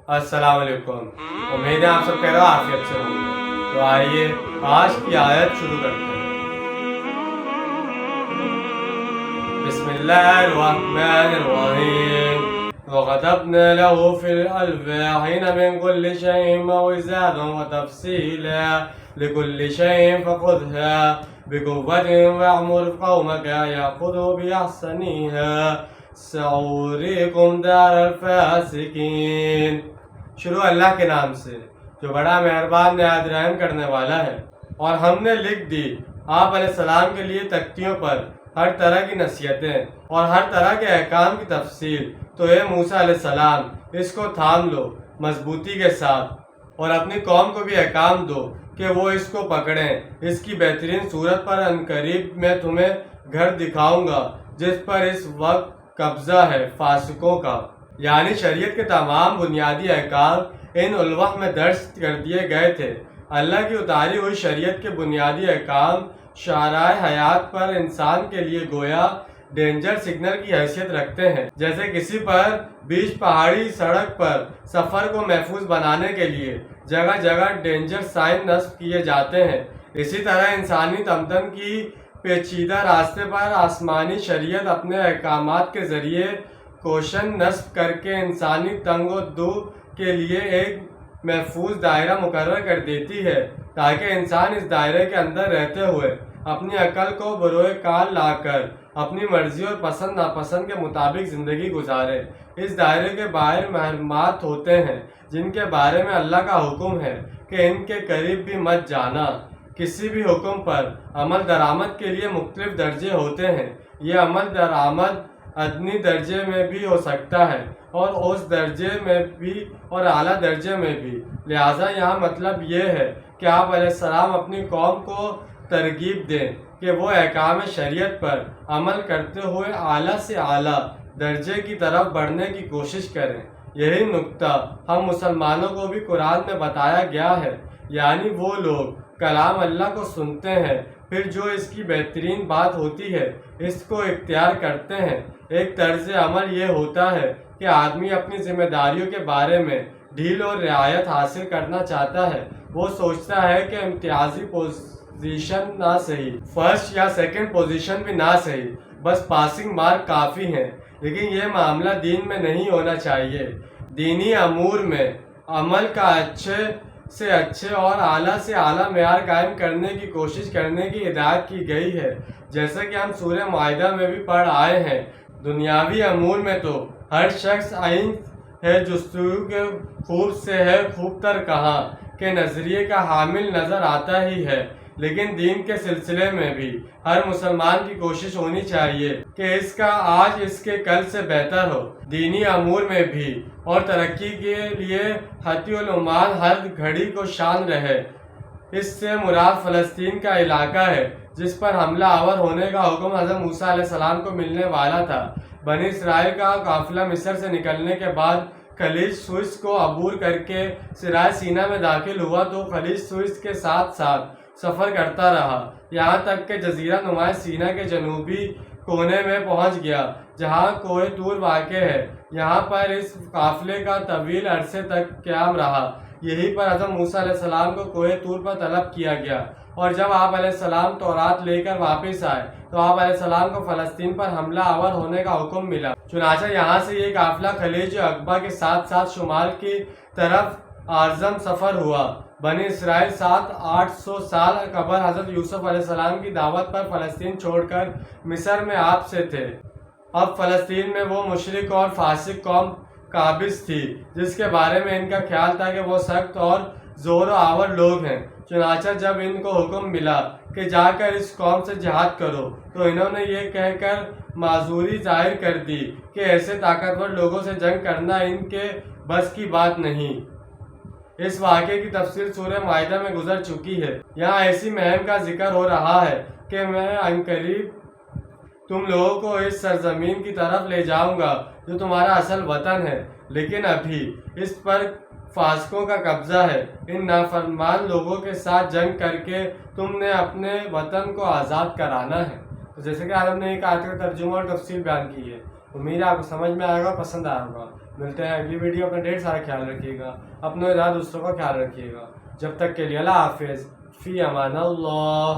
السلام علیکم، امید ہے آپ سب کہہ رہے ہو عافیت سے ہوں گے۔ تو آئیے آج کی آیت شروع کرتے ہیں۔ بسم اللہ الرحمن الرحیم وَكَتَبْنَا لَهُ فِي الْأَلْوَاحِ مِنْ كُلِّ شَيْءٍ مَوْعِظَةً وَتَفْصِيلًا لِكُلِّ شَيْءٍ فَخُذْهَا بِقُوَّةٍ وَأْمُرْ قَوْمَكَ يَأْخُذُوا بِأَحْسَنِهَا سَأُرِيكُمْ دَارَ الْفَاسِقِينَ۔ شروع اللہ کے نام سے جو بڑا مہربان نہایت رحم کرنے والا ہے۔ اور ہم نے لکھ دی آپ علیہ السلام کے لیے تختیوں پر ہر طرح کی نصیحتیں اور ہر طرح کے احکام کی تفصیل، تو اے موسیٰ علیہ السلام اس کو تھام لو مضبوطی کے ساتھ اور اپنی قوم کو بھی احکام دو کہ وہ اس کو پکڑیں۔ اس کی بہترین صورت پر عنقریب میں تمہیں گھر دکھاؤں گا جس پر اس وقت قبضہ ہے فاسقوں کا، یعنی شریعت کے تمام بنیادی احکام ان الواح میں درج کر دیے گئے تھے۔ اللہ کی اتاری ہوئی شریعت کے بنیادی احکام شعراء حیات پر انسان کے لیے گویا ڈینجر سگنل کی حیثیت رکھتے ہیں، جیسے کسی پر بیچ پہاڑی سڑک پر سفر کو محفوظ بنانے کے لیے جگہ جگہ ڈینجر سائن نصب کیے جاتے ہیں، اسی طرح انسانی تمدن کی پیچیدہ راستے پر آسمانی شریعت اپنے احکامات کے ذریعے کوشن نصب کر کے انسانی تنگ و دو کے لیے ایک محفوظ دائرہ مقرر کر دیتی ہے تاکہ انسان اس دائرے کے اندر رہتے ہوئے اپنی عقل کو بروئے کار لا کر اپنی مرضی اور پسند ناپسند کے مطابق زندگی گزارے۔ اس دائرے کے باہر محرمات ہوتے ہیں جن کے بارے میں اللہ کا حکم ہے کہ ان کے قریب بھی مت جانا۔ کسی بھی حکم پر عمل درآمد کے لیے مختلف درجے ہوتے ہیں۔ یہ عمل درآمد ادنی درجے میں بھی ہو سکتا ہے اور اوسط درجے میں بھی اور اعلیٰ درجے میں بھی۔ لہٰذا یہاں مطلب یہ ہے کہ آپ علیہ السلام اپنی قوم کو ترغیب دیں کہ وہ احکام شریعت پر عمل کرتے ہوئے اعلیٰ سے اعلیٰ درجے کی طرف بڑھنے کی کوشش کریں۔ یہی نکتہ ہم مسلمانوں کو بھی قرآن میں بتایا گیا ہے، یعنی وہ لوگ کلام اللہ کو سنتے ہیں پھر جو اس کی بہترین بات ہوتی ہے اس کو اختیار کرتے ہیں۔ ایک طرز عمل یہ ہوتا ہے کہ آدمی اپنی ذمہ داریوں کے بارے میں ڈھیل اور رعایت حاصل کرنا چاہتا ہے۔ وہ سوچتا ہے کہ امتیازی پوزیشن نہ صحیح، فرسٹ یا سیکنڈ پوزیشن بھی نہ صحیح، بس پاسنگ مارک کافی ہیں۔ لیکن یہ معاملہ دین میں نہیں ہونا چاہیے۔ دینی امور میں عمل کا اچھے سے اچھے اور اعلیٰ سے اعلیٰ معیار قائم کرنے کی کوشش کرنے کی ہدایت کی گئی ہے، جیسا کہ ہم سورہ مائدہ میں بھی پڑھ آئے ہیں۔ دنیاوی امور میں تو ہر شخص عین ہے جستجو کے خوب سے ہے خوب تر کہاں کے نظریے کا حامل نظر آتا ہی ہے، لیکن دین کے سلسلے میں بھی ہر مسلمان کی کوشش ہونی چاہیے کہ اس کا آج اس کے کل سے بہتر ہو۔ دینی امور میں بھی اور ترقی کے لیے حتی العمال ہر گھڑی کو شان رہے۔ اس سے مراد فلسطین کا علاقہ ہے جس پر حملہ آور ہونے کا حکم حضرت موسیٰ علیہ السلام کو ملنے والا تھا۔ بنی اسرائیل کا قافلہ مصر سے نکلنے کے بعد خلیج سوئس کو عبور کر کے صحرائے سینا میں داخل ہوا تو خلیج سوئس کے ساتھ ساتھ سفر کرتا رہا یہاں تک کہ جزیرہ نمایاں سینا کے جنوبی کونے میں پہنچ گیا جہاں کوہ طور واقع ہے۔ یہاں پر اس قافلے کا طویل عرصے تک قیام رہا۔ یہیں پر حضرت موسیٰ علیہ السلام کو کوہ طور پر طلب کیا گیا، اور جب آپ علیہ السلام تورات لے کر واپس آئے تو آپ علیہ السلام کو فلسطین پر حملہ آور ہونے کا حکم ملا۔ چنانچہ یہاں سے یہ قافلہ خلیج عقبہ کے ساتھ ساتھ شمال کی طرف عارضم سفر ہوا۔ بنی اسرائیل 700-800 سال قبل حضرت یوسف علیہ السلام کی دعوت پر فلسطین چھوڑ کر مصر میں آپ سے تھے۔ اب فلسطین میں وہ مشرک اور فاسق قوم قابض تھی جس کے بارے میں ان کا خیال تھا کہ وہ سخت اور زور آور لوگ ہیں۔ چنانچہ جب ان کو حکم ملا کہ جا کر اس قوم سے جہاد کرو تو انہوں نے یہ کہہ کر معذوری ظاہر کر دی کہ ایسے طاقتور لوگوں سے جنگ کرنا ان کے بس کی بات نہیں۔ اس واقعے کی تفصیل سورہ مائدہ میں گزر چکی ہے۔ یہاں ایسی مہم کا ذکر ہو رہا ہے کہ میں عنقریب تم لوگوں کو اس سرزمین کی طرف لے جاؤں گا جو تمہارا اصل وطن ہے، لیکن ابھی اس پر فاسقوں کا قبضہ ہے۔ ان نافرمان لوگوں کے ساتھ جنگ کر کے تم نے اپنے وطن کو آزاد کرانا ہے۔ تو جیسے کہ آج ہم نے ایک آیت کا ترجمہ اور تفصیل بیان کی ہے، امید ہے آپ کو سمجھ میں آئے گا، پسند آیا ہوگا۔ ملتے ہیں اگلی ویڈیو. اپنا ڈھیر سارا خیال رکھیے گا, اپنے اور دوسروں کا خیال رکھیے گا. جب تک کے لیے اللہ حافظ. فی امان اللہ.